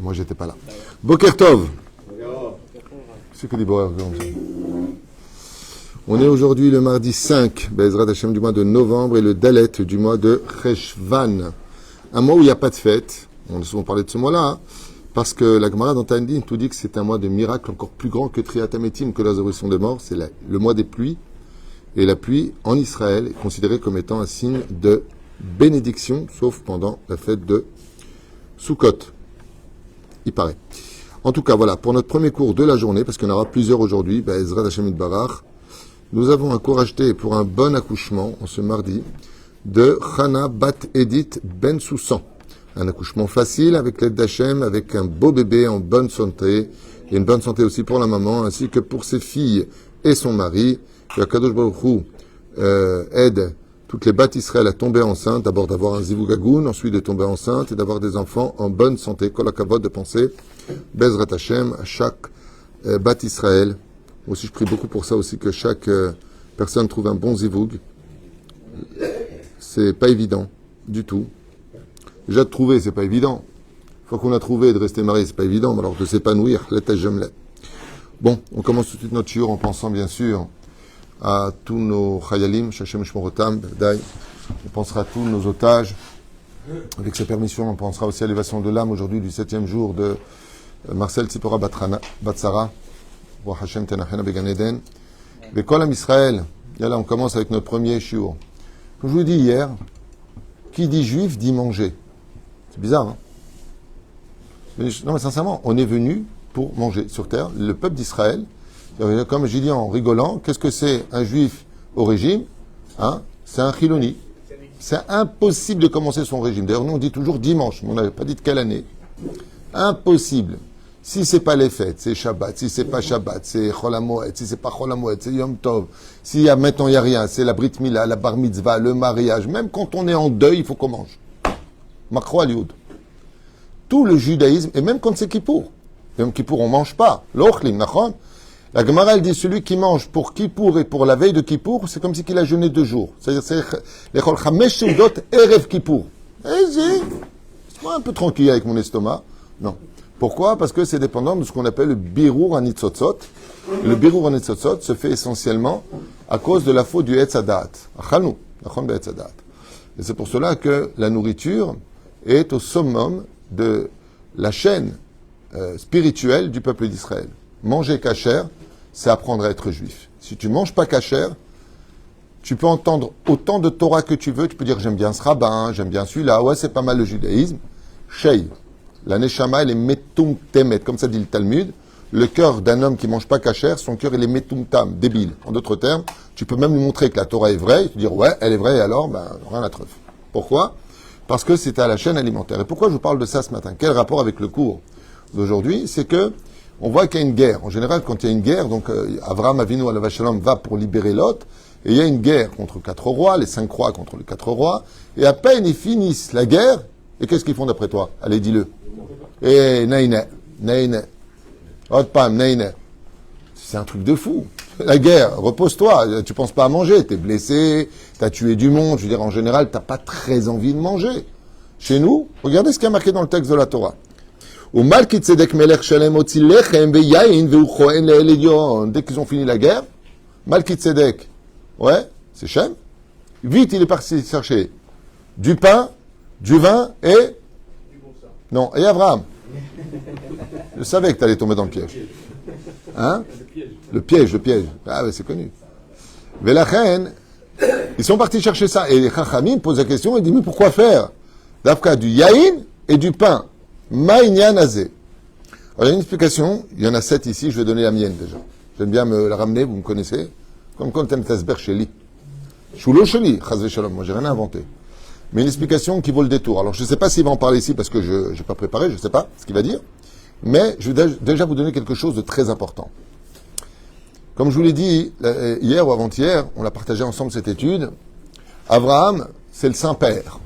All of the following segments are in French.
Moi, j'étais pas là. Boker Tov. C'est que des beaux. On est aujourd'hui le mardi 5, Bezrat Hashem, du mois de novembre, et le Dalet du mois de Cheshvan. Un mois où il n'y a pas de fête. On a souvent parlé de ce mois-là, hein, parce que la Gemara dans Ta'anit nous dit que c'est un mois de miracle encore plus grand que Triat Hametim, que la résurrection des morts. C'est le mois des pluies. Et la pluie, en Israël, est considérée comme étant un signe de bénédiction, sauf pendant la fête de Sukkot. Il paraît. En tout cas, voilà, pour notre premier cours de la journée, parce qu'il y en aura plusieurs aujourd'hui, Ezrat Hashem Yitbarach, nous avons un cours acheté pour un bon accouchement, en ce mardi, de Chana Bat Edith Ben Soussan. Un accouchement facile, avec l'aide d'Hachem, avec un beau bébé en bonne santé, et une bonne santé aussi pour la maman, ainsi que pour ses filles et son mari. Que Kadosh Baruch Hu aide toutes les Bat Israël à tomber enceintes, d'abord d'avoir un zivougagoun, ensuite de tomber enceinte et d'avoir des enfants en bonne santé. Kol hakavod de penser Bezrat Hashem à chaque Bat Israël. Moi aussi, je prie beaucoup pour ça aussi, que chaque personne trouve un bon zivoug. C'est pas évident du tout. Déjà de trouver, c'est pas évident. Une fois qu'on a trouvé et de rester marié, c'est pas évident. Mais alors de s'épanouir, bon, on commence tout de suite notre shiur en pensant bien sûr à tous nos chayalim, Shachem Shmorotam, Berdai. On pensera à tous nos otages. Avec sa permission, on pensera aussi à l'élévation de l'âme aujourd'hui du 7e jour de Marcel Tzipora Batsara. Wa Hashem Tenachena Began Eden. Vekol Am Israël. Et là, on commence avec notre premier shiur. Comme je vous l'ai dit hier, qui dit juif dit manger. C'est bizarre, hein? Non, mais sincèrement, on est venu pour manger sur terre. Le peuple d'Israël, comme j'ai dit en rigolant, qu'est-ce que c'est un juif au régime, hein? C'est un chiloni. C'est impossible de commencer son régime. D'ailleurs, nous, on dit toujours dimanche, mais on n'avait pas dit de quelle année. Impossible. Si c'est pas les fêtes, c'est Shabbat. Si c'est pas Shabbat, c'est Chol HaMoed. Si c'est pas Chol HaMoed, c'est Yom Tov. Si maintenant il n'y a rien, c'est la Brit Mila, la Bar Mitzvah, le mariage. Même quand on est en deuil, il faut qu'on mange. Makro Alioud. Tout le judaïsme, et même quand c'est Kippour. Yom Kippour, on mange pas. L'ochlim, nachon. La Gemara, elle dit, celui qui mange pour Kippour et pour la veille de Kippour, c'est comme si qu'il a jeûné 2 jours. C'est-à-dire, c'est les Chol Chamesh Seudot Erev Kippour. C'est moi un peu tranquille avec mon estomac. Non. Pourquoi? Parce que c'est dépendant de ce qu'on appelle le Birour Anitzotzot. Le Birour Anitzotzot se fait essentiellement à cause de la faute du Etz Hadat. Achanu, Nachon be Etz Hadat. Et c'est pour cela que la nourriture est au summum de la chaîne spirituelle du peuple d'Israël. Manger kasher, c'est apprendre à être juif. Si tu manges pas kasher, tu peux entendre autant de Torah que tu veux. Tu peux dire j'aime bien ce rabbin, j'aime bien celui-là. Ouais, c'est pas mal le judaïsme. Shei. La neshama, elle est metum temet. Comme ça dit le Talmud. Le cœur d'un homme qui mange pas kasher, son cœur, il est metum tam, débile. En d'autres termes, tu peux même lui montrer que la Torah est vraie. Et te dire ouais, elle est vraie, et alors, rien à truffe. Pourquoi? Parce que c'est à la chaîne alimentaire. Et pourquoi je vous parle de ça ce matin? Quel rapport avec le cours d'aujourd'hui? C'est que on voit qu'il y a une guerre. En général, quand il y a une guerre, donc Avraham Avinu alav Shalom va pour libérer Lot, et il y a une guerre contre 4 rois, les 5 rois contre les 4 rois, et à peine ils finissent la guerre, et qu'est-ce qu'ils font d'après toi? Allez, dis-le. Et naïne, Hotpam, naïne. C'est un truc de fou. La guerre, repose-toi, tu penses pas à manger, t'es blessé, t'as tué du monde, je veux dire, en général, t'as pas très envie de manger. Chez nous, regardez ce qui est marqué dans le texte de la Torah. Dès qu'ils ont fini la guerre, Malkitzedek, ouais, c'est Shem, vite il est parti chercher du pain, du vin et... Non, et Abraham. Je savais que tu allais tomber dans le piège. Hein? Le piège. Ah ouais, c'est connu. Velachen, ils sont partis chercher ça. Et Chachamim pose la question et dit, mais pourquoi faire? D'Afka, du yaïn et du pain. Maïnyan azé. Alors, il y a une explication, il y en a 7 ici, je vais donner la mienne déjà. J'aime bien me la ramener, vous me connaissez. Comme quand t'aimes tasber sheli. Choulo sheli, chazve shalom, moi j'ai rien inventé. Mais une explication qui vaut le détour. Alors je ne sais pas s'il va en parler ici parce que je n'ai pas préparé, je ne sais pas ce qu'il va dire. Mais je vais déjà vous donner quelque chose de très important. Comme je vous l'ai dit hier ou avant-hier, on a partagé ensemble cette étude. Abraham, c'est le Saint-Père.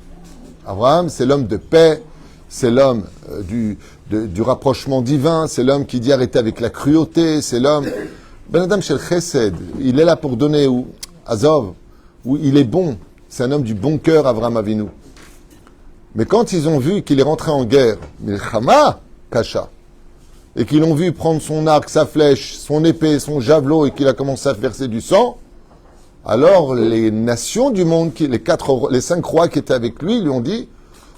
Abraham, c'est l'homme de paix, c'est l'homme du rapprochement divin, c'est l'homme qui dit arrêtez avec la cruauté, c'est l'homme... Ben Adam Shel Chesed, il est là pour donner où Azov, où il est bon. C'est un homme du bon cœur, Avraham Avinu. Mais quand ils ont vu qu'il est rentré en guerre, Milchama, kasha, et qu'ils l'ont vu prendre son arc, sa flèche, son épée, son javelot, et qu'il a commencé à verser du sang, alors les nations du monde, les 5 rois qui étaient avec lui, lui ont dit,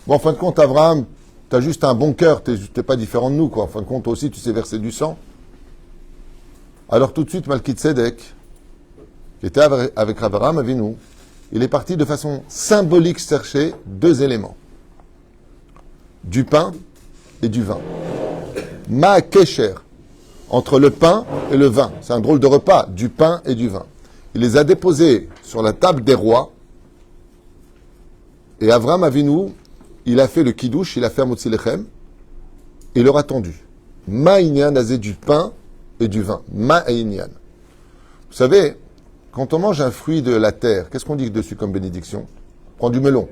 bon, en fin de compte, Abraham, t'as juste un bon cœur, t'es pas différent de nous, quoi. En fin de compte, toi aussi, tu sais verser du sang. Alors tout de suite, Malkitzedek, qui était avec Abraham Avinu, il est parti de façon symbolique chercher 2 éléments. Du pain et du vin. Ma kesher, entre le pain et le vin. C'est un drôle de repas, du pain et du vin. Il les a déposés sur la table des rois. Et Avraham Avinu, il a fait le kiddush, il a fait un motzi lechem. Il leur a tendu. Ma inyan azé du pain et du vin. Ma inyan. Vous savez, quand on mange un fruit de la terre, qu'est-ce qu'on dit dessus comme bénédiction? Prends du melon.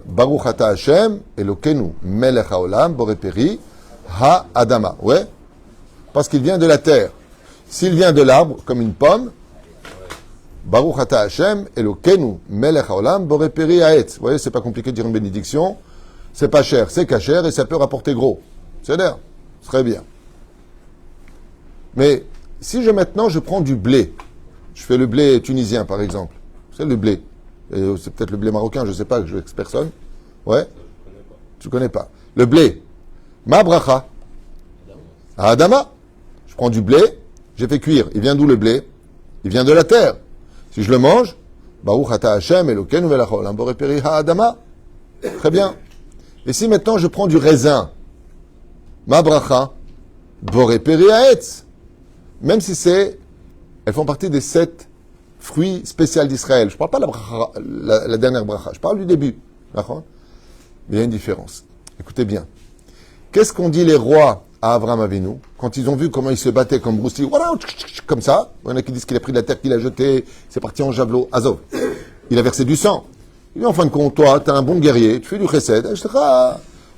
Baruch ata Hashem, Elokenu, melech haolam, boreperi, ha-adama. Ouais? Parce qu'il vient de la terre. S'il vient de l'arbre, comme une pomme, Baruch ata Hashem, Elokenu, melech haolam, boreperi, haetz. Vous voyez, c'est pas compliqué de dire une bénédiction. C'est pas cher, c'est cachère et ça peut rapporter gros. C'est l'air. Très bien. Mais, si maintenant je prends du blé, je fais le blé tunisien, par exemple. C'est le blé. Et c'est peut-être le blé marocain, je ne sais pas, je n'expère personne. Ouais. Tu ne connais pas. Le blé. Ma bracha. Adama. Je prends du blé, j'ai fait cuire. Il vient d'où le blé? Il vient de la terre. Si je le mange, Baruch ata Hashem Elokeinu melech haolam boreperi ha-adama. Très bien. Et si maintenant je prends du raisin, ma bracha, boreperi haetz. Même si elles font partie des 7 fruits spéciaux d'Israël. Je ne parle pas de la dernière bracha, je parle du début. Mais il y a une différence. Écoutez bien. Qu'est-ce qu'ont dit les rois à Avraham Avinu quand ils ont vu comment il se battait comme Bruce Lee, comme ça? Il y en a qui disent qu'il a pris de la terre, qu'il a jeté, c'est parti en javelot. Azov. Il a versé du sang. Il dit en fin de compte, toi, tu es un bon guerrier, tu fais du chesed,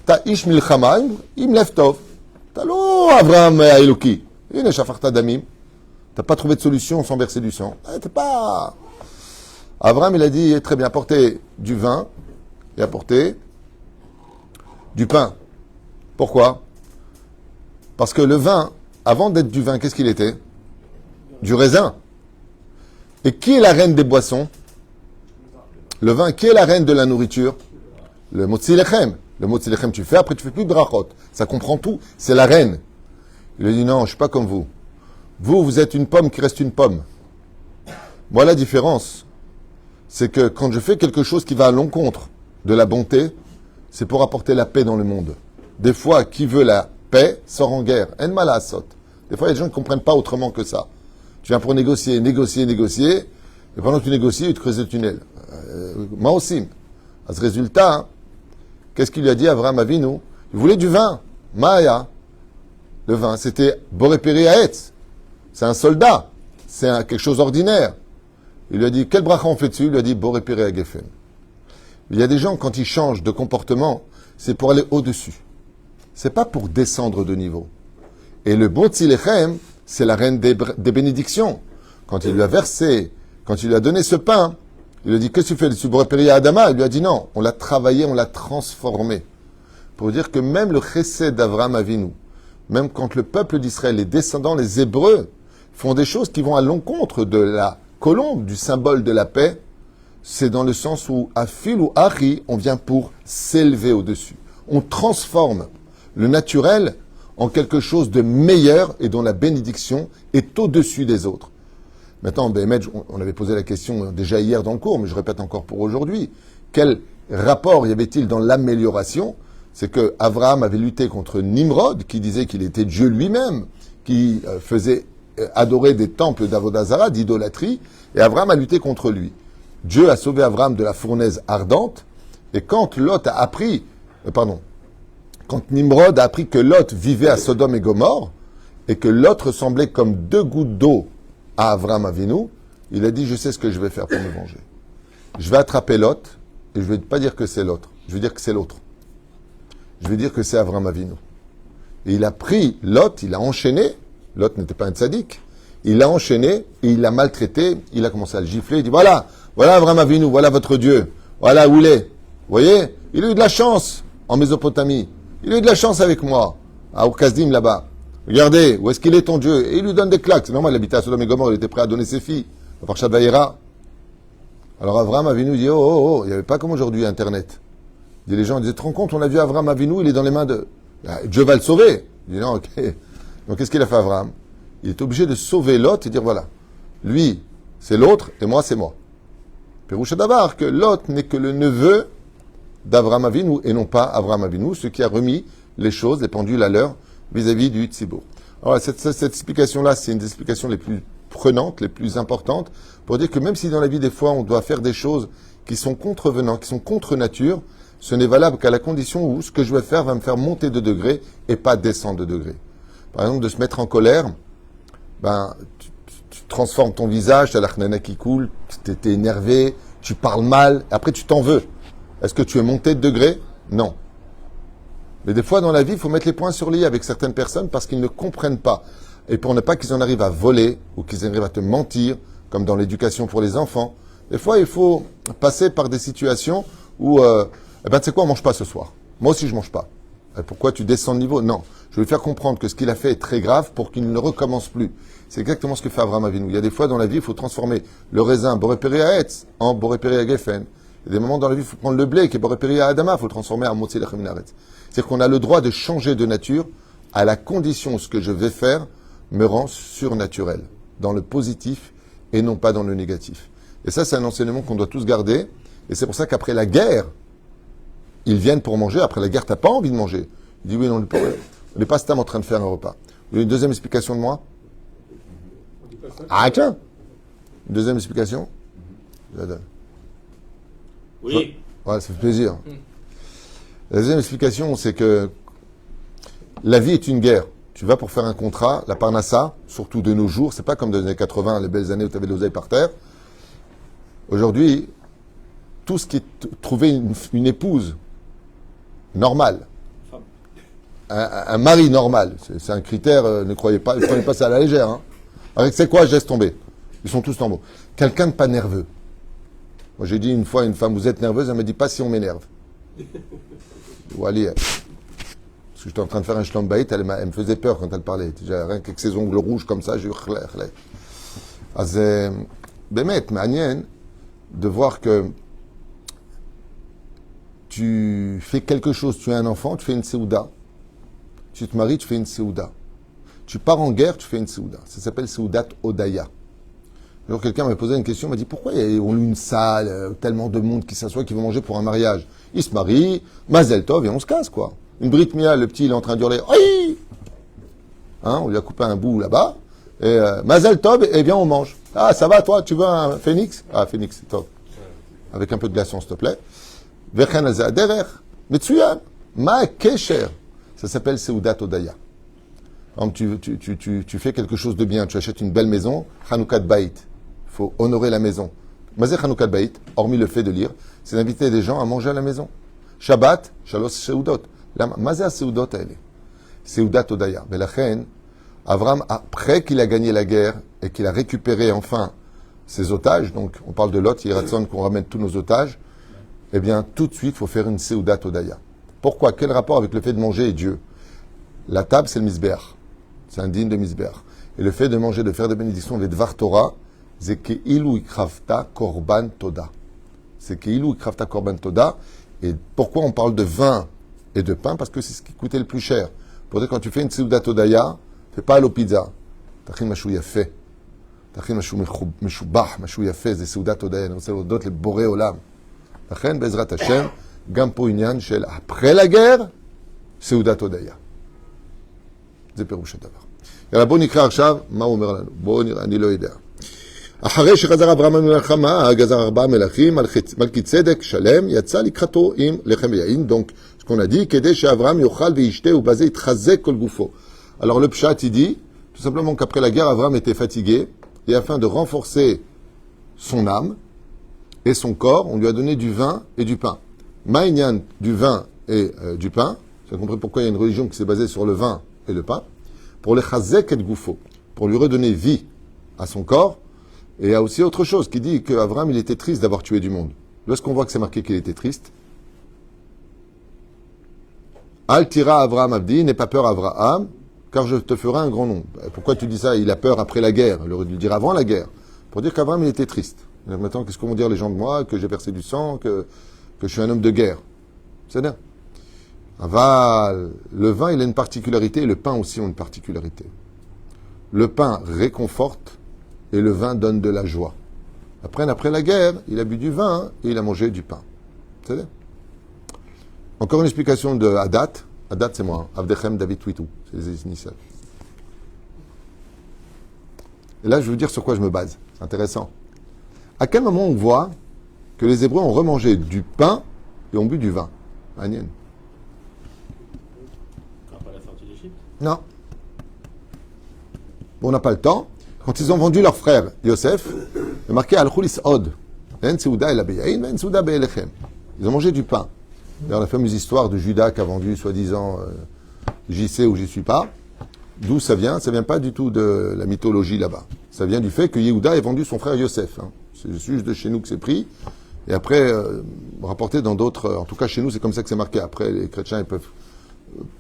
t'as ish milchama, im leftov. T'as l'eau, Avraham Eloki. Il est shafarta damim. T'as pas trouvé de solution sans verser du sang. T'es pas... Abraham, il a dit, très bien, apportez du vin et apportez du pain. Pourquoi? Parce que le vin, avant d'être du vin, qu'est-ce qu'il était? Du raisin. Et qui est la reine des boissons? Le vin. Qui est la reine de la nourriture? Le motzi lechem. Le motzi lechem, tu fais, après tu fais plus de brachot. Ça comprend tout. C'est la reine. Il lui dit, non, je suis pas comme vous. Vous êtes une pomme qui reste une pomme. Moi, la différence, c'est que quand je fais quelque chose qui va à l'encontre de la bonté, c'est pour apporter la paix dans le monde. Des fois, qui veut la paix sort en guerre. En mal à sot. Des fois, il y a des gens qui ne comprennent pas autrement que ça. Tu viens pour négocier, et pendant que tu négocies, tu te creuses le tunnel. Moi aussi. À ce résultat, qu'est-ce qu'il lui a dit Avraham Avinu? Il voulait du vin. Maya. Le vin, c'était boreperi haetz. C'est un soldat. C'est quelque chose d'ordinaire. Il lui a dit, quel bracha on fait dessus? Il lui a dit, boreperi hagefen. Il y a des gens, quand ils changent de comportement, c'est pour aller au-dessus. C'est pas pour descendre de niveau. Et le motzi lechem, c'est la reine des bénédictions. Quand il lui a versé, quand il lui a donné ce pain, il lui a dit, qu'est-ce que tu fais dessus? Boreperi Adama. Il lui a dit, non, on l'a travaillé, on l'a transformé. Pour dire que même le chesed d'Avraham Avinu, même quand le peuple d'Israël, les descendants, les Hébreux, font des choses qui vont à l'encontre de la colombe, du symbole de la paix, c'est dans le sens où, à fil ou ari, on vient pour s'élever au-dessus. On transforme le naturel en quelque chose de meilleur et dont la bénédiction est au-dessus des autres. Maintenant, Béhémed, on avait posé la question déjà hier dans le cours, mais je répète encore pour aujourd'hui. Quel rapport y avait-il dans l'amélioration? C'est que Abraham avait lutté contre Nimrod, qui disait qu'il était Dieu lui-même, qui faisait adorer des temples d'Avodazara, d'idolâtrie, et Abraham a lutté contre lui. Dieu a sauvé Abraham de la fournaise ardente, et quand quand Nimrod a appris que Lot vivait à Sodome et Gomorre, et que Lot ressemblait comme 2 gouttes d'eau à Avraham Avinu, il a dit, je sais ce que je vais faire pour me venger. Je vais attraper Lot, et je ne vais pas dire que c'est l'autre, je vais dire que c'est l'autre. Je vais dire que c'est Avraham Avinu. Et il a pris Lot, il l'a enchaîné. Lot n'était pas un tzaddik. Il l'a enchaîné et il l'a maltraité. Il a commencé à le gifler. Il dit, voilà Avraham Avinu, voilà votre Dieu. Voilà où il est. Vous voyez? Il a eu de la chance en Mésopotamie. Il a eu de la chance avec moi, à Urkazdim là-bas. Regardez, où est-ce qu'il est ton Dieu? Et il lui donne des claques. C'est normal, il habitait à Sodome et Gomorrhe, il était prêt à donner ses filles. À Parshat Vayera. Alors Avram Avinu dit, il n'y avait pas comme aujourd'hui Internet. Il dit, les gens disaient, te rends compte, on a vu Avram Avinu, il est dans les mains de... Dieu va le sauver. Il dit, non, ok. Donc qu'est-ce qu'il a fait Avram? Il est obligé de sauver Lot et dire, voilà, lui, c'est l'autre, et moi, c'est moi. Pérouche d'Avar, que Lot n'est que le neveu d'Avram Avinu, et non pas Avram Avinu, ce qui a remis les choses, les pendules à l'heure, vis-à-vis du Tzibour. Alors, cette explication-là, c'est une des explications les plus prenantes, les plus importantes, pour dire que même si dans la vie, des fois, on doit faire des choses qui sont contrevenantes, qui sont contre nature, ce n'est valable qu'à la condition où ce que je vais faire va me faire monter de degrés et pas descendre de degrés. Par exemple, de se mettre en colère, tu transformes ton visage, tu as la chnana qui coule, tu es énervé, tu parles mal, après tu t'en veux. Est-ce que tu es monté de degré? Non. Mais des fois, dans la vie, il faut mettre les points sur les i avec certaines personnes parce qu'ils ne comprennent pas. Et pour ne pas qu'ils en arrivent à voler ou qu'ils en arrivent à te mentir, comme dans l'éducation pour les enfants, des fois, il faut passer par des situations où, tu sais quoi, on mange pas ce soir. Moi aussi, je mange pas. Et pourquoi tu descends de niveau? Non. Je vais lui faire comprendre que ce qu'il a fait est très grave pour qu'il ne recommence plus. C'est exactement ce que fait Avram Avinu. Il y a des fois dans la vie, il faut transformer le raisin Borépéri à Etz en Borépéri à Geffen. Il y a des moments dans la vie, il faut prendre le blé qui est Borépéri à Adama, il faut le transformer en Motzi Lechem Minaretz. C'est-à-dire qu'on a le droit de changer de nature à la condition où ce que je vais faire me rend surnaturel, dans le positif et non pas dans le négatif. Et ça, c'est un enseignement qu'on doit tous garder. Et c'est pour ça qu'après la guerre, ils viennent pour manger. Après la guerre, t'as pas envie de manger. Il dit oui, non, on n'est pas stam en train de faire un repas. Vous voulez une deuxième explication de moi? Ah, tiens! Une deuxième explication? Oui. Ouais, ça fait plaisir. La deuxième explication, c'est que la vie est une guerre. Tu vas pour faire un contrat, la parnassa, surtout de nos jours, c'est pas comme dans les années 80, les belles années où tu avais de l'oseille par terre. Aujourd'hui, tout ce qui est trouver une épouse normale, un mari normal, c'est un critère, ne prenez pas ça à la légère. Hein. Avec c'est quoi, je laisse tomber. Ils sont tous normaux. Quelqu'un de pas nerveux. Moi, j'ai dit une fois à une femme, vous êtes nerveuse, elle m'a dit pas si on m'énerve. Ou allez, parce que j'étais en train de faire un shlambaït, elle me faisait peur quand elle parlait. Rien qu'avec ses ongles rouges comme ça, j'ai eu chlé. Az bémet, m'anien, de voir que tu fais quelque chose, tu es un enfant, tu fais une séouda. Tu te maries, tu fais une séouda. Tu pars en guerre, tu fais une séouda. Ça s'appelle séoudat odaya. Alors quelqu'un m'a posé une question, m'a dit pourquoi on loue une salle, tellement de monde qui s'assoit, qui veut manger pour un mariage. Il se marie, Mazel Tov, et on se casse, quoi. Une Brit Mia, le petit, il est en train d'hurler, oui, hein, on lui a coupé un bout là-bas, et Mazel Tov, et bien on mange. Ah, ça va, toi, tu veux un phénix? Ah, phénix, c'est top. Avec un peu de glaçon, s'il te plaît. Vechen azaderer, metsuyan, ma kesher. Ça s'appelle Seudat Odaya. Tu fais quelque chose de bien, tu achètes une belle maison, Hanoukat Bait. Il faut honorer la maison. Mazé Hanoukat Bait, hormis le fait de lire, c'est d'inviter des gens à manger à la maison. Shabbat, Shalosh Seudot. Mazé Seudot, elle est. Seudat Odaya. Mais la reine, Avram, après qu'il a gagné la guerre et qu'il a récupéré enfin ses otages, donc on parle de Lot, Yeratzon, qu'on ramène tous nos otages, eh bien, tout de suite, il faut faire une Seudat Odaya. Pourquoi? Quel rapport avec le fait de manger et Dieu? La table, c'est le misbeach. C'est un digne de misbeach. Et le fait de manger, de faire des bénédictions, les dvar Torah, c'est keilu ikrafta korban toda. C'est keilu ikrafta korban toda. Et pourquoi on parle de vin et de pain? Parce que c'est ce qui coûtait le plus cher. Pour dire, quand tu fais une seudat odaya, fais pas à l'eau pizza. Tachin mashou yafé. Tachin mashou meshubah, mashou yafé, c'est seudat odaya. C'est d'autres les boré olam. Tachin bezrat Hashem, gampo inyan shel après la guerre, seudat odaya. זה פירוש הדבר. יאללה, בואו נקרא עכשיו מה הוא אומר לנו. בואו נראה, אני לא יודע. אחרי שחזר אברהם ממלחמה, גזר 4 מלכים, מלכי צדק שלם, יצא לקראתו עם לחם ויין. Donc, ce qu'on a dit, כדי שאברהם יאכל וישתה ובזה יתחזק כל גופו. Alors, le pshat, il dit, tout simplement qu'après la guerre, Abraham était fatigué, et afin de renforcer son âme et son corps, on lui a donné du vin et du pain. Maïnyan, du vin et du pain. Vous avez compris pourquoi il y a une religion qui s'est basée sur le vin et le pain, pour le chazek et le goufo, pour lui redonner vie à son corps. Et il y a aussi autre chose qui dit qu'Abraham, il était triste d'avoir tué du monde. Où est-ce qu'on voit que c'est marqué qu'il était triste? Al tira Avraham Abdi, n'aie pas peur Avraham, car je te ferai un grand nombre. Pourquoi tu dis ça? Il a peur après la guerre. Il aurait dû le dire avant la guerre. Pour dire qu'Avraham, il était triste. Maintenant, qu'est-ce que vont dire les gens de moi? Que j'ai versé du sang, que je suis un homme de guerre. C'est bien. Aval, le vin, il a une particularité, et le pain aussi a une particularité. Le pain réconforte, et le vin donne de la joie. Après la guerre, il a bu du vin, et il a mangé du pain. C'est bien. Encore une explication de Hadat. Hadat, c'est moi. Avdechem David Twitou. C'est les initiales. Et là, je vais vous dire sur quoi je me base. C'est intéressant. À quel moment on voit que les Hébreux ont remangé du pain et ont bu du vin? Agnès. Pas la sortie d'Égypte? Non. Bon, on n'a pas le temps. Quand ils ont vendu leur frère Yosef, il est marqué Al-Khulis Od. Ils ont mangé du pain. D'ailleurs, la fameuse histoire de Judas qui a vendu, soi-disant, j'y sais ou j'y suis pas. D'où ça vient? Ça vient pas du tout de la mythologie là-bas. Ça vient du fait que Yehuda ait vendu son frère Yosef. Hein. C'est juste de chez nous que c'est pris. Et après, rapporté dans d'autres... En tout cas, chez nous, c'est comme ça que c'est marqué. Après, les chrétiens, ils peuvent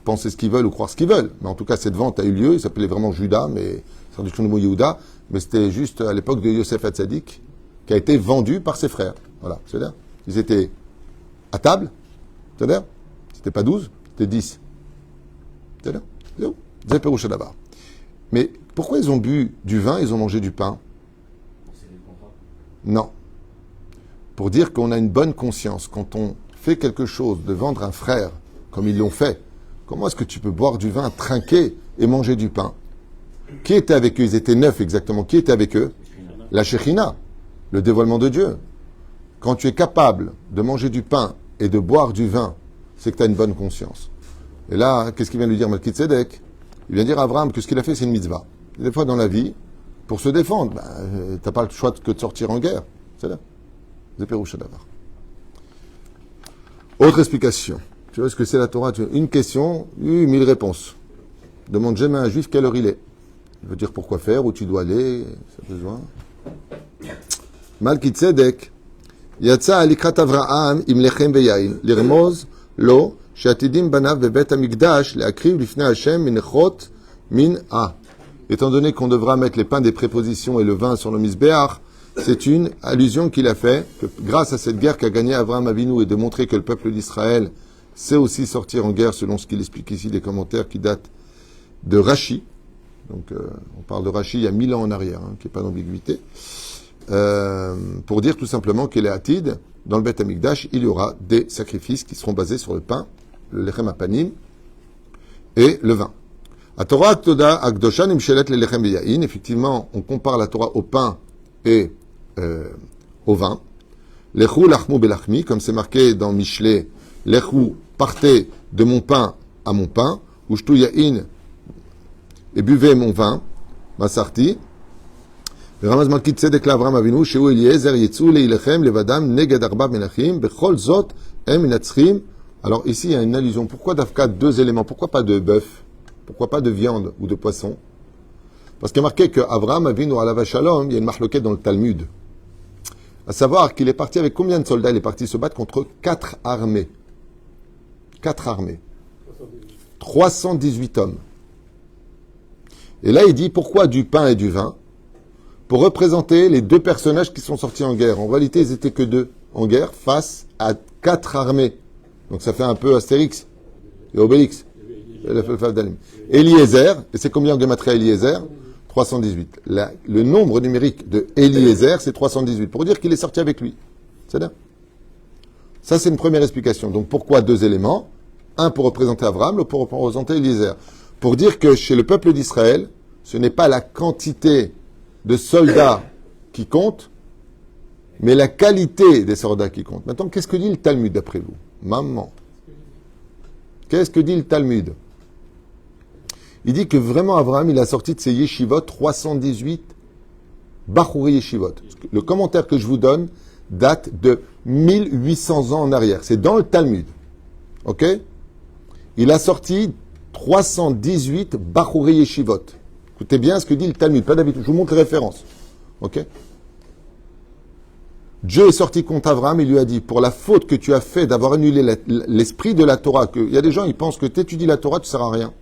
penser ce qu'ils veulent ou croire ce qu'ils veulent. Mais en tout cas, cette vente a eu lieu. Il s'appelait vraiment Judas, mais c'est traduction du mot Yehuda. Mais c'était juste à l'époque de Yosef Hatzadik, qui a été vendu par ses frères. Voilà, c'est-à-dire, ils étaient à table. C'est-à-dire, c'était pas 12, c'était 10. C'est-à-dire, Zéperoucha d'abord. Mais pourquoi ils ont bu du vin, ils ont mangé du pain? Non. Pour dire qu'on a une bonne conscience. Quand on fait quelque chose de vendre un frère, comme ils l'ont fait, comment est-ce que tu peux boire du vin, trinquer et manger du pain? Qui était avec eux? Ils étaient 9 exactement. Qui était avec eux? La Shekhina, le dévoilement de Dieu. Quand tu es capable de manger du pain et de boire du vin, c'est que tu as une bonne conscience. Et là, qu'est-ce qu'il vient de lui dire Melchizedek? Il vient dire à Abraham que ce qu'il a fait, c'est une mitzvah. Et des fois, dans la vie, pour se défendre, tu n'as pas le choix que de sortir en guerre. C'est là. Zéperoucha d'avar. Autre explication. Tu vois ce que c'est la Torah? Une question, 1000 réponses. Demande jamais à un juif quelle heure il est. Il veut dire pourquoi faire, où tu dois aller, ça a besoin. Melchizedek. יצא לקראת אברהם עם לחם ויין, לרמוז לו שעתידים בניו בבית המקדש להקריב לפני השם מנחות מן Étant donné qu'on devra mettre les pains des prépositions et le vin sur le misbéach, c'est une allusion qu'il a fait, que grâce à cette guerre qu'a gagné Abraham Avinu et de montrer que le peuple d'Israël sait aussi sortir en guerre selon ce qu'il explique ici, des commentaires qui datent de Rashi. Donc on parle de Rashi il y a 1000 ans en arrière, qui n'est pas d'ambiguïté. Pour dire tout simplement qu'il est atid, dans le Beth Amikdash, il y aura des sacrifices qui seront basés sur le pain, le lechem apanim et le vin. A Torah Aktoda Akdoshan Imshelet le lechem yain. Effectivement, on compare la Torah au pain et au vin. Lechu lachmu belachmi, comme c'est marqué dans Michelet, Lechu, partez de mon pain à mon pain, Ushtu yain, et buvez mon vin, Masarti. ורמז מלכי צדק לאברהם אבינו שהוא אליעזר יצאו להילחם לבדם נגד 4 מלכים בכל זאת הם מנצחים. Alors ici il y a une allusion. Pourquoi d'Afka 2 éléments? Pourquoi pas de bœuf? Pourquoi pas de viande ou de poisson? Parce qu'il est marqué que Abraham Avinu alav shalom, il y a une marloquette dans le Talmud. À savoir qu'il est parti avec combien de soldats? Il est parti se battre contre 4 armées. 4 armées. 318 hommes. Et là il dit pourquoi du pain et du vin? Pour représenter les 2 personnages qui sont sortis en guerre. En réalité, ils étaient que 2 en guerre face à 4 armées. Donc ça fait un peu Astérix et Obélix. Eliezer, et c'est combien de Gématria Eliezer? 318. Le nombre numérique de Eliezer, c'est 318. Pour dire qu'il est sorti avec lui. C'est bien. Ça, c'est une première explication. Donc pourquoi 2 éléments? Un pour représenter Abraham, l'autre pour représenter Eliezer. Pour dire que chez le peuple d'Israël, ce n'est pas la quantité de soldats qui comptent, mais la qualité des soldats qui comptent. Maintenant, qu'est-ce que dit le Talmud d'après vous? Maman. Qu'est-ce que dit le Talmud? Il dit que vraiment Abraham, il a sorti de ses yeshivot 318 Bachouri yeshivot. Le commentaire que je vous donne date de 1800 ans en arrière. C'est dans le Talmud. Ok? Il a sorti 318 Bachouri yeshivot. Écoutez bien ce que dit le Talmud, pas d'habitude. Je vous montre les références. Ok? Dieu est sorti contre Abraham, il lui a dit, pour la faute que tu as fait d'avoir annulé l'esprit de la Torah, il y a des gens, ils pensent que tu étudies la Torah, tu ne sers à rien.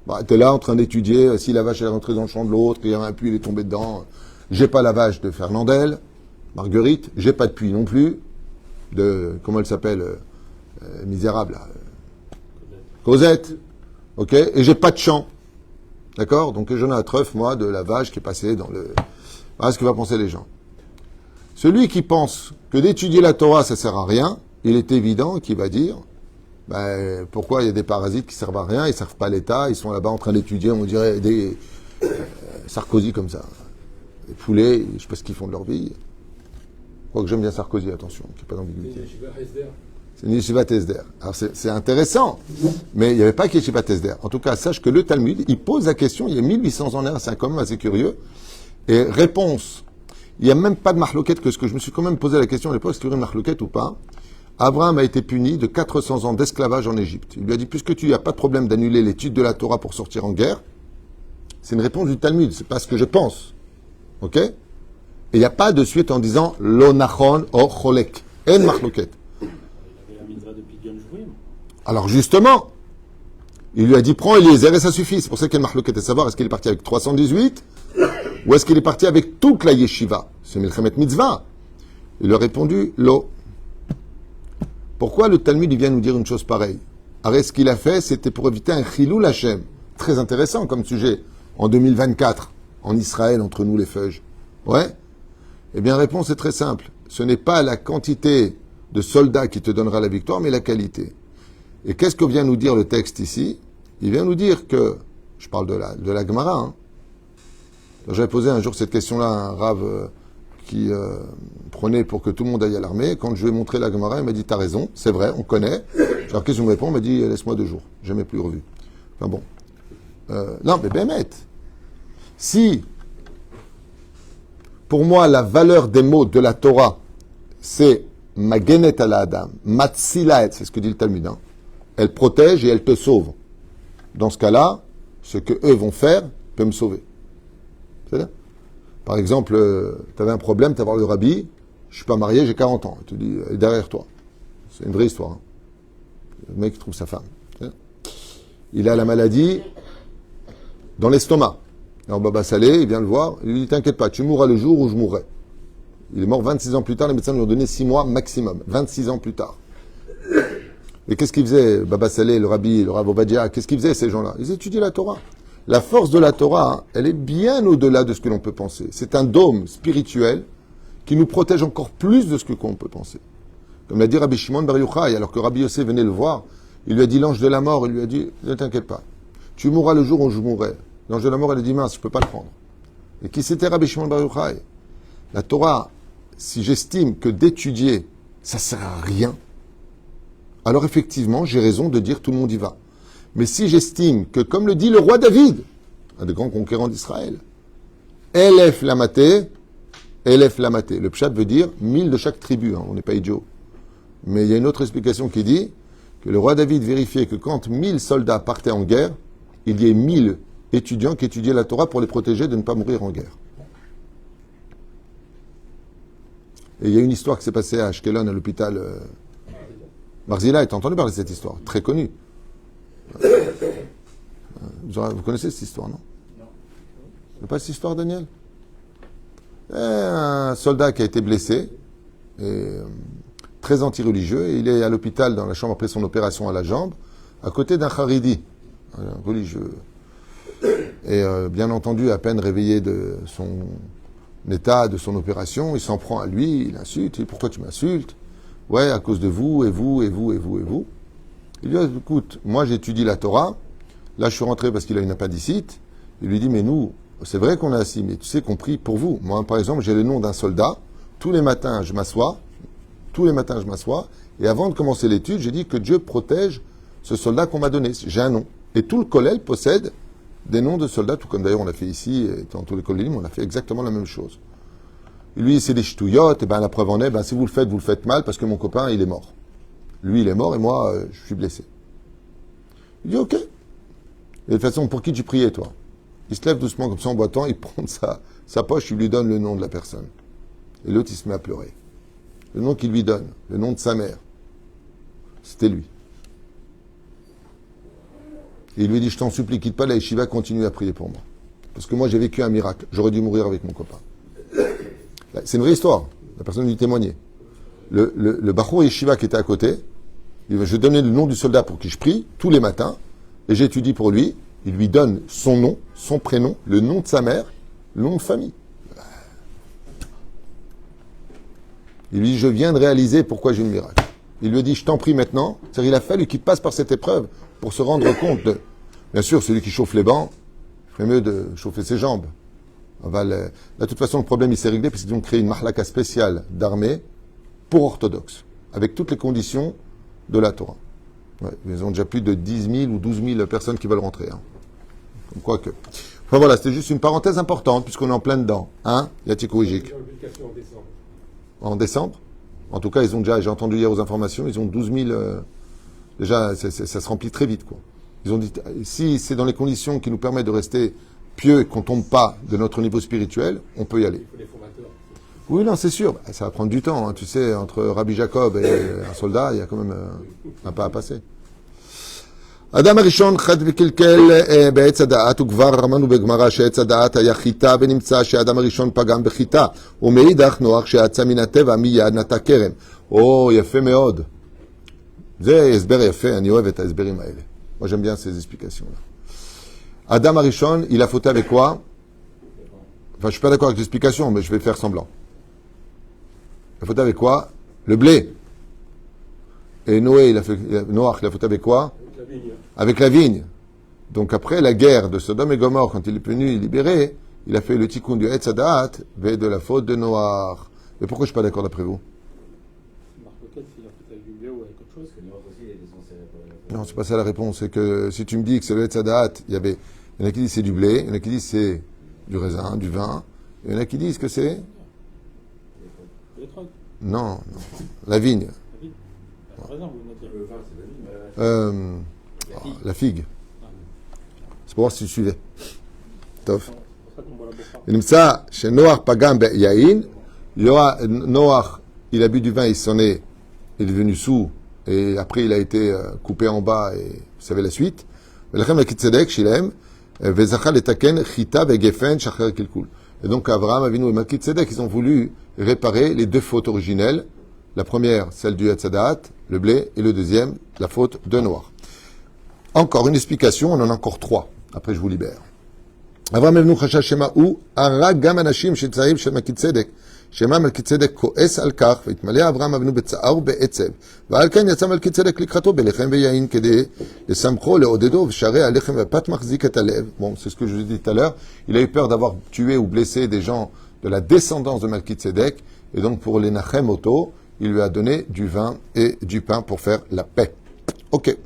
Bah, tu es là en train d'étudier, si la vache est rentrée dans le champ de l'autre, il y a un puits, il est tombé dedans. J'ai pas la vache de Fernandel, Marguerite, j'ai pas de puits non plus, de, comment elle s'appelle, misérable, là. Cosette, ok, et j'ai pas de champ. D'accord? Donc j'en ai un trèfle, moi, de la vache qui est passée dans le... Voilà ce que vont penser les gens. Celui qui pense que d'étudier la Torah, ça sert à rien, il est évident qu'il va dire, ben, pourquoi il y a des parasites qui servent à rien, ils servent pas à l'État, ils sont là-bas en train d'étudier, on dirait des Sarkozy comme ça. Des poulets, je sais pas ce qu'ils font de leur vie. Quoique j'aime bien Sarkozy, attention, qu'il n'y ait pas d'ambiguïté. C'est une yeshiva Tesder. Alors c'est intéressant, mais il n'y avait pas qu'yeshiva Tesder. En tout cas, sache que le Talmud, il pose la question, il y a 1800 ans, c'est quand même assez curieux, et réponse, il n'y a même pas de marloquette que ce que je me suis quand même posé la question à l'époque, est-ce qu'il y aurait une marloquette ou pas. Abraham a été puni de 400 ans d'esclavage en Égypte. Il lui a dit, puisque tu n'as pas de problème d'annuler l'étude de la Torah pour sortir en guerre, c'est une réponse du Talmud, c'est pas ce que je pense. Ok? Et il n'y a pas de suite en disant, lo nachon o cholek. En marloquette. Alors justement, il lui a dit, prends Eliezer et ça suffit. C'est pour ça qu'il y a une marloquette à savoir, est-ce qu'il est parti avec 318 ou est-ce qu'il est parti avec toute la yeshiva? C'est Milchemet Mitzvah. Il lui a répondu, lo. Pourquoi le Talmud il vient nous dire une chose pareille? Alors, ce qu'il a fait, c'était pour éviter un chilul Hashem. Très intéressant comme sujet. En 2024, en Israël, entre nous les feuilles. Ouais? Eh bien, la réponse est très simple. Ce n'est pas la quantité de soldats qui te donnera la victoire, mais la qualité. Et qu'est-ce que vient nous dire le texte ici? Il vient nous dire que, je parle de la Gemara, hein. J'avais posé un jour cette question-là à un rave qui prenait pour que tout le monde aille à l'armée. Quand je lui ai montré la Gemara, il m'a dit, t'as raison, c'est vrai, on connaît. Alors qu'est-ce qu'il me répond? Il m'a dit, laisse-moi 2 jours, jamais plus revu. Enfin bon. Non, mais Bémet, si, pour moi, la valeur des mots de la Torah, c'est Magenet ala Adam, Matsilaet, c'est ce que dit le Talmud, hein. Elle protège et elle te sauve. Dans ce cas-là, ce que eux vont faire peut me sauver. C'est-à-dire, par exemple, tu avais un problème, tu vas voir le rabbi, je suis pas marié, j'ai 40 ans. Il te dit, elle est derrière toi. C'est une vraie histoire. Hein. Le mec trouve sa femme. Il a la maladie dans l'estomac. Alors Baba Salé, il vient le voir, il lui dit, t'inquiète pas, tu mourras le jour où je mourrai. Il est mort 26 ans plus tard, les médecins lui ont donné 6 mois maximum. 26 ans plus tard. Et qu'est-ce qu'ils faisaient, Baba Salé, le rabbi, le Rav Ovadia, qu'est-ce qu'ils faisaient ces gens-là? Ils étudiaient la Torah. La force de la Torah, elle est bien au-delà de ce que l'on peut penser. C'est un dôme spirituel qui nous protège encore plus de ce que l'on peut penser. Comme l'a dit Rabbi Shimon Bar Yochai, alors que Rabbi Yossé venait le voir, il lui a dit l'ange de la mort, il lui a dit, ne t'inquiète pas, tu mourras le jour où je mourrai. L'ange de la mort, elle a dit, mince, je ne peux pas le prendre. Et qui c'était Rabbi Shimon Bar Yochai? La Torah, si j'estime que d'étudier, ça ne sert à rien, alors effectivement, j'ai raison de dire tout le monde y va. Mais si j'estime que, comme le dit le roi David, un des grands conquérants d'Israël, Elef Lamaté, le pshat veut dire 1000 de chaque tribu, hein, on n'est pas idiot. Mais il y a une autre explication qui dit que le roi David vérifiait que quand 1000 soldats partaient en guerre, il y ait 1000 étudiants qui étudiaient la Torah pour les protéger de ne pas mourir en guerre. Et il y a une histoire qui s'est passée à Ashkelon, à l'hôpital Barzilai. T'as entendu parler de cette histoire? Très connue. Vous connaissez cette histoire, non? Non. C'est pas cette histoire, Daniel? Un soldat qui a été blessé, et, très anti-religieux, et il est à l'hôpital dans la chambre après son opération à la jambe, à côté d'un Haridi, un religieux. Et bien entendu, à peine réveillé de son état, de son opération, il s'en prend à lui, il l'insulte, il dit, pourquoi tu m'insultes? Ouais, à cause de vous, et vous, et vous, et vous, et vous. Il lui dit, écoute, moi j'étudie la Torah, là je suis rentré parce qu'il a une appendicite, il lui dit, mais nous, c'est vrai qu'on est assis, mais tu sais qu'on prie pour vous. Moi, par exemple, j'ai le nom d'un soldat, tous les matins je m'assois, et avant de commencer l'étude, j'ai dit que Dieu protège ce soldat qu'on m'a donné. J'ai un nom. Et tout le kollel possède des noms de soldats, tout comme d'ailleurs on l'a fait ici, et dans tous les kollelim, on a fait exactement la même chose. Lui, c'est des ch'touillottes, et ben la preuve en est, ben si vous le faites mal, parce que mon copain, il est mort. Lui, il est mort, et moi, je suis blessé. Il dit, ok. Et de toute façon, pour qui tu priais, toi? Il se lève doucement, comme ça, en boitant, il prend sa poche, il lui donne le nom de la personne. Et l'autre, il se met à pleurer. le nom qu'il lui donne, le nom de sa mère, c'était lui. Et il lui dit, je t'en supplie, quitte pas la yeshiva, continue à prier pour moi. Parce que moi, j'ai vécu un miracle. J'aurais dû mourir avec mon copain. C'est une vraie histoire. La personne lui témoignait. Le Bachour Yeshiva qui était à côté, je donnais le nom du soldat pour qui je prie tous les matins, et j'étudie pour lui. Il lui donne son nom, son prénom, le nom de sa mère, le nom de famille. Il lui dit, je viens de réaliser pourquoi j'ai eu le miracle. Il lui dit, je t'en prie maintenant. C'est-à-dire, il a fallu qu'il passe par cette épreuve pour se rendre compte de... Bien sûr, celui qui chauffe les bancs, il ferait mieux de chauffer ses jambes. De toute façon, le problème, il s'est réglé parce qu'ils ont créé une mahlaka spéciale d'armée pour orthodoxes, avec toutes les conditions de la Torah. Ouais, ils ont déjà plus de 10 000 ou 12 000 personnes qui veulent rentrer. Hein. Comme quoi que... Enfin voilà, c'était juste une parenthèse importante, puisqu'on est en plein dedans. Hein, Yatiko Ijik. En décembre. En tout cas, ils ont déjà, j'ai entendu hier aux informations, ils ont 12 000... déjà, ça se remplit très vite, quoi. Ils ont dit, si c'est dans les conditions qui nous permettent de rester pieux et qu'on ne tombe pas de notre niveau spirituel, on peut y aller. Il faut des formateurs. Oui, non, c'est sûr. Ça va prendre du temps. Hein. Tu sais, entre Rabbi Jacob et un soldat, il y a quand même un pas à passer. אדם הראשון חד וקלקל בעץ הדעת, וכבר אמרנו בגמרא שעץ הדעת היה חיטה, ונמצא שהאדם הראשון פגם בחיטה, ומאידך נוח שיצא מן הטבע מיד נטע כרם. או, יפה מאוד. זה הסבר יפה, אני אוהב את ההסברים האלה. Moi, j'aime bien ces explications-là. Adam Arishon, il a fauté avec quoi? Enfin, je suis pas d'accord avec l'explication, mais je vais faire semblant. Il a fauté avec quoi? Le blé. Et Noé, Noach, il a fauté avec quoi? Avec la vigne. Donc après la guerre de Sodome et Gomorrhe, quand il est venu libérer, il a fait le tikkun du Etz Hadaat, et de la faute de Noach. Mais pourquoi je suis pas d'accord d'après vous? Non, c'est pas ça la réponse. C'est que si tu me dis que c'est le Etz Hadaat, il y en a qui disent c'est du blé, il y en a qui disent c'est du raisin, du vin, il y en a qui disent que c'est... Non, la vigne. La figue. C'est pour voir si tu suivais. Tof. Ça, chez Noach Pagam Yain, Noach, il a bu du vin, il est devenu sous, et après il a été coupé en bas, et vous savez la suite. Et donc Abraham Avinu et Melchizedek, ils ont voulu réparer les deux fautes originelles. La première, celle du Etz Hadaat, le blé, et le deuxième, la faute de Noach. Encore une explication, on en a encore trois. Après, je vous libère. Avraham Avinu chashash shema ou harag gam anashim shetzayim shel Melchizedek. Shema Melchizedek ko'es al kach v'itmaleh Avraham Avinu betza'ar u'be'etzev. V'al ken yatsa Melchizedek likrato belechem ve'yayin kedei lesamcho le'odedo v'sharei alechem ve'pat machzik et alev. Bon, c'est ce que je vous ai dit tout à l'heure. Il a eu peur d'avoir tué ou blessé des gens de la descendance de Melchizedek. Et donc, pour les nachem oto, il lui a donné du vin et du pain pour faire la paix. Ok.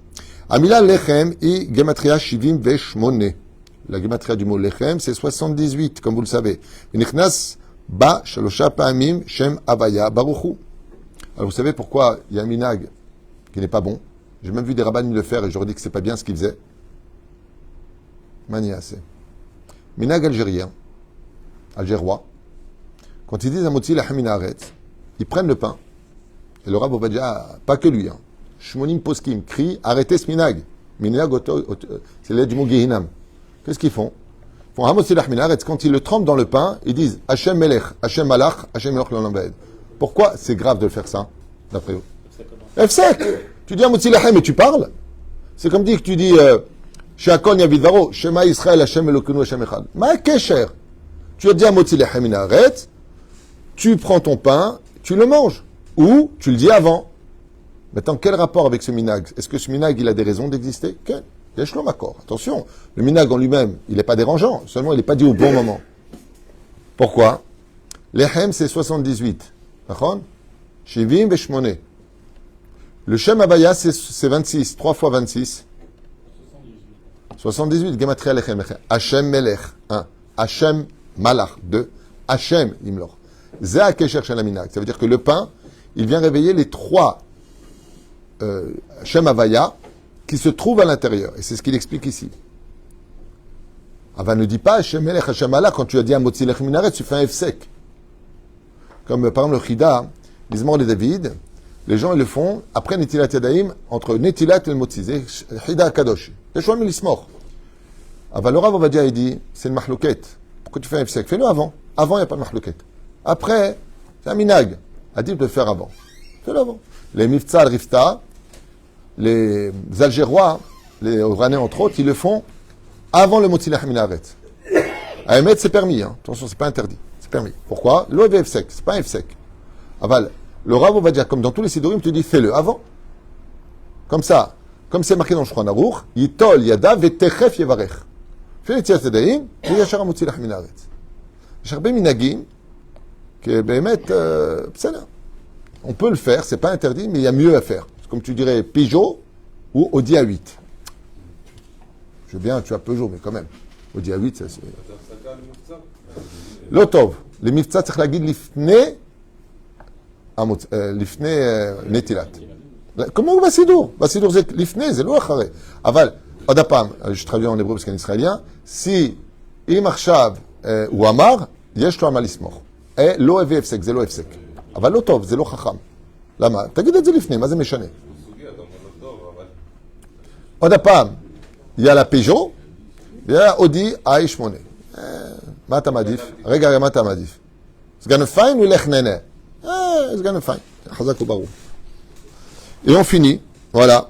Amila lechem i gematria shivim veshmone. La gematria du mot lechem, c'est 78, comme vous le savez. V'nichnas ba shalosha pa'amim shem avaya baruchu. Alors vous savez pourquoi il y a un minag qui n'est pas bon? J'ai même vu des rabbins le faire et je leur dis que c'est pas bien ce qu'ils faisaient. Maniasse. Minag algérien, algérois. Quand ils disent à Motzi lachem minaretz, ils prennent le pain. Et le Rav Ovadia, pas que lui, hein. Shmonim Poskim crie, arrêtez ce minag. Minag, c'est l'aide du mot Gehinam. Qu'est-ce qu'ils font? Ils font Hamotzilah Minaretz, quand ils le trempent dans le pain, ils disent Hachem Melech, Hachem Malach, Hachem Melech L'Olam. Pourquoi c'est grave de le faire ça, d'après vous? F7. Tu dis Hamotzilah et tu parles. C'est comme dire que tu dis Sheakon Yavidvaro, Shema Israël, Hachem Elokenu, Hachem Echad. Ma Kesher. Tu as dit Hamotzilah Minaretz, tu prends ton pain, tu le manges. Ou tu le dis avant. Maintenant, quel rapport avec ce minag? Est-ce que ce minag, il a des raisons d'exister? Quel? Attention, le minag en lui-même, il n'est pas dérangeant, seulement il n'est pas dit au bon moment. Pourquoi? Lechem, c'est 78. D'accord? Shivim veshmone. Le Shem Avaya, c'est 26. 3 fois 26. 78. Gematria lechem. Hachem Melech. 1. Hachem Malach. 2. Hachem Imlor. Zeh Kesher Shel Minag. Ça veut dire que le pain, il vient réveiller les trois Shem Avaya qui se trouvent à l'intérieur. Et c'est ce qu'il explique ici. Ava ne dit pas Hachem Melech, Hachem Allah. Quand tu as dit à Motzi Lech Minaret, tu fais un F sec. Comme par exemple le Chida, Mizmor les David, les gens ils le font après Netilat Yadayim, entre Netilat et le Motzi. C'est Hida Kadosh. C'est choix l'ismor. Aval le Rav Ovadia il dit, c'est le mahlouket. Pourquoi tu fais un ifsek? Fais-le avant. Avant, il n'y a pas de mahlouket. Après, c'est un minag. A dit de le faire avant. Fais-le avant. Les Miftzal Rifta, les Algérois, les Oranais entre autres, ils le font avant le Motzi Lechem Minaret. À émettre, c'est permis. Hein. Attention, c'est pas interdit. C'est permis. Pourquoi? L'OEV sec, c'est pas un sec. Aval, le Rav va dire, comme dans tous les Sidurim, tu dis fais-le avant. Comme ça, comme c'est marqué dans le Shulchan Aruch, Yitol Yada Vetechef Yevarech. Fais les Tziat Yadayim, et Yachar Motzi Lechem Minaret. Charbé Minagim, que Bémet, c'est là. On peut le faire, c'est pas interdit, mais il y a mieux à faire. Comme tu dirais Peugeot ou Audi A8. Je veux bien, tu as Peugeot, mais quand même. Audi A8, ça c'est. L'otov. Les miftzat, c'est la guide l'ifne netilat. Comment Basidour? Basidour, c'est l'ifne, c'est l'ouachare. Aval, odapam, je traduis en hébreu parce qu'en israélien, si imarchav ou amar, yesh to amalismor. Et l'oev sec, c'est l'oev sec. Aval l'otov, c'est l'ochacham. Lama, תגיד את זה לפני, מה זה משנה? עוד הפעם, il y a la Peugeot, il y a la Audi A8. מה אתה מעדיף? רגע, מה אתה מעדיף? סגן פיין ou לך נהנה? סגן פיין, חזק וברור. Et on finit, voilà.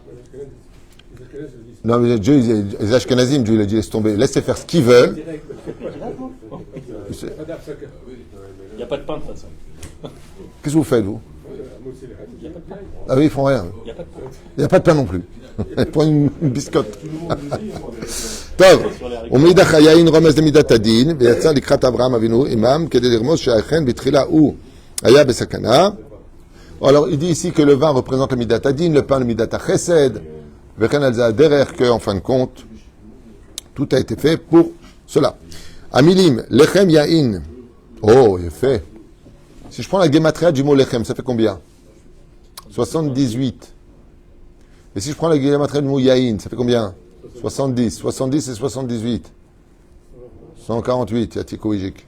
Non, mais Dieu, les Ashkenazim, Dieu, il a dit, laisse tomber, laissez faire ce qu'ils veulent. Il n'y a pas de pain de toute façon. Qu'est-ce que vous faites, vous? Ah oui, ils font rien. Il n'y a pas de pain non plus. Ils prennent une biscotte. טוב, ומאידך היין רומז למידת הדין, ויצא לקראת אברהם אבינו עמם, כדי לרמוז שאכן בתחילה הוא היה בסכנה. Alors, il dit ici que le vin représente le midat adin, le pain le midat chesed, וכן על זה הדרך, qu'en fin de compte, tout a été fait pour cela. המילים, לחם יין. Oh, il fait. Si je prends la gematria du mot lechem, ça fait combien? 78. Et si je prends la gematria du mot yain, ça fait combien? 70. 70 et 78. 148, Yatiko Ijik.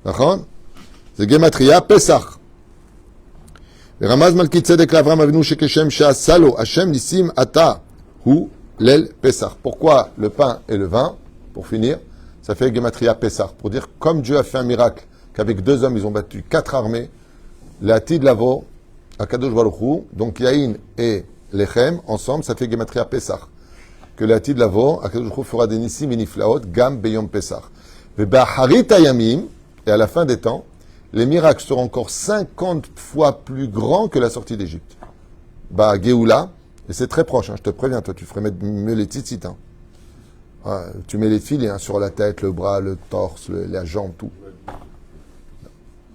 D'accord? C'est gematria Pesach. ורמז מלכי צדק לאברהם אבינו שכשם שעשה לו השם ניסים עתה הוא ליל פסח. Pourquoi le pain et le vin? Pour finir, ça fait gematria Pesach. Pour dire, comme Dieu a fait un miracle, qu'avec 2 hommes, ils ont battu 4 armées, la Tid Lavo, Akadosh Baruch Hu, donc Yain et Lechem, ensemble, ça fait gematria Pesach. Que la Tid Lavo, Akadosh Baruch Hu fera des nissim et niflaot, gam beyom Pesach. Et Harit Ayamim, et à la fin des temps, les miracles seront encore 50 fois plus grands que la sortie d'Égypte. Bah, Géoula, et c'est très proche, hein, je te préviens, toi, tu ferais mettre mieux les tzitzit. Hein. Ouais, tu mets les filets hein, sur la tête, le bras, le torse, la jambe, tout.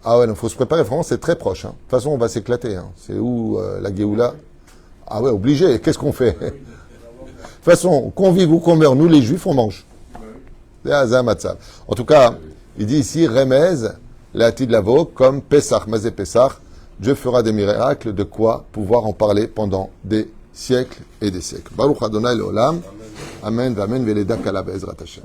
Ah ouais, il faut se préparer, vraiment, c'est très proche. Hein. De toute façon, on va s'éclater. Hein. C'est où la Géoula? Ah ouais, obligé, qu'est-ce qu'on fait? De toute façon, qu'on vive ou qu'on meurt, nous les Juifs, on mange. En tout cas, il dit ici, Remez, la Tid Lavo, comme Pesach, Mazé Pesach, Dieu fera des miracles, de quoi pouvoir en parler pendant des siècles et des siècles. Baruch Adonai Leolam, Amen, Amen, Veleda Kala Be'ezrat Hashem.